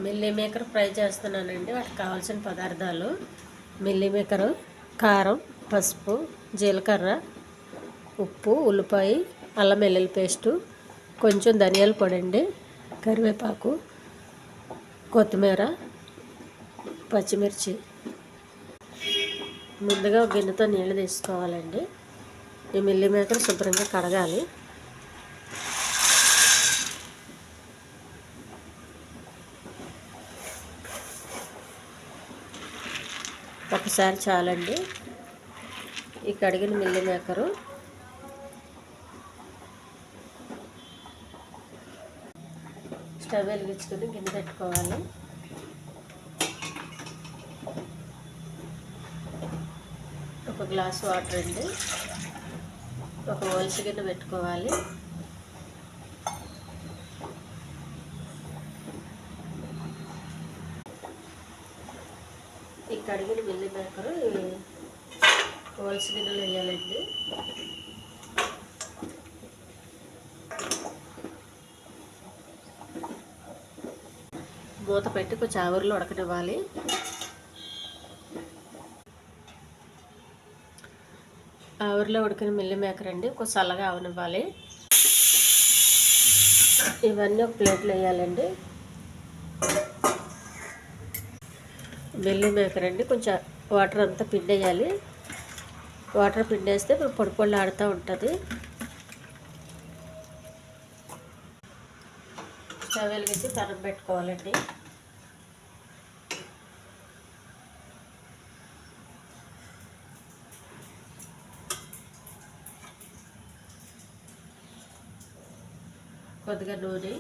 Meal maker fry చేస్తున్నానండి. వాటికి కావాల్సిన పదార్థాలు: మిల్లీ మేకరు, కారం, పసుపు, జీలకర్ర, ఉప్పు, ఉల్లిపాయ, అల్లం వెల్లుల్లి పేస్టు, కొంచెం ధనియాల పొడి అండి, కరివేపాకు, కొత్తిమీర, పచ్చిమిర్చి. ముందుగా ఒక గిన్నెతో నీళ్ళు తీసుకోవాలండి. ఈ మిల్లీ మేకర్ శుభ్రంగా కడగాలి. ఒకసారి చాలండి. ఈ కడిగిన మిల్లీ మేకరు స్టవ్ వెలిగించుకొని గిన్నె పెట్టుకోవాలి. ఒక గ్లాస్ వాటర్ అండి. ఒక ఒలిసి గిన్నె పెట్టుకోవాలి. ఈ కడిగిన మిల్లీ మేకరు ఒలిసి గిన్నెలు వేయాలండి. మూత పెట్టి కొంచెం ఆవిరిలో ఉడకనివ్వాలి. ఆవిరిలో ఉడికిన మిల్లీ మేకర్ అండి కొంచెం చల్లగా అవనివ్వాలి. ఇవన్నీ ఒక ప్లేట్లో వేయాలండి. మిల్లీ మేకర్ అండి కొంచెం వాటర్ అంతా పిండేయాలి. వాటర్ పిండేస్తే పొడి పొడి ఆడుతూ ఉంటుంది. స్టవ్ వెలిగించి పెనం పెట్టుకోవాలండి. కొద్దిగా నూనె,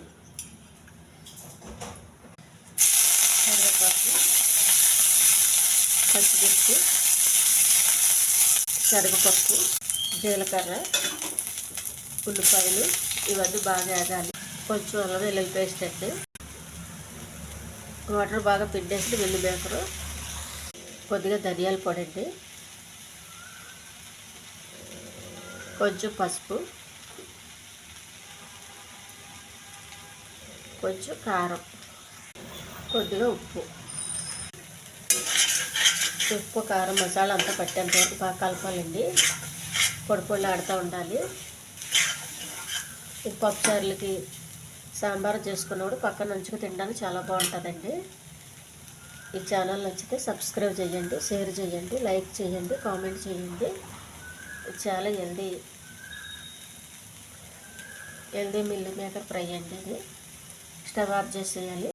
కరివేపాకు, పచ్చిమిర్చి, శనగపప్పు, జీలకర్ర, ఉల్లిపాయలు ఇవన్నీ బాగా వేగాలి. కొంచెం అల్లం వెల్లుల్లి పేస్ట్ అండి. వాటర్ బాగా పిండేసి మిల్లీ మేకరు, కొద్దిగా ధనియాల పొడి అండి, కొంచెం పసుపు, కొంచెం కారం, కొద్దిగా ఉప్పు. ఉప్పు, కారం, మసాలా అంతా పట్టేంతవరకు బాగా కలపాలండి. పొడి పొడి ఆడుతూ ఉండాలి. ఈ పప్పుచారులకి, సాంబార్ చేసుకున్నప్పుడు పక్కన నంచుకు తినడానికి చాలా బాగుంటుందండి. ఈ ఛానల్ నచ్చితే సబ్స్క్రైబ్ చేయండి, షేర్ చేయండి, లైక్ చేయండి, కామెంట్ చేయండి. చాలా హెల్దీ మిల్లీ మేకర్ ఫ్రై అండి. ఇది స్టవ్ ఆఫ్ చేసేయాలి.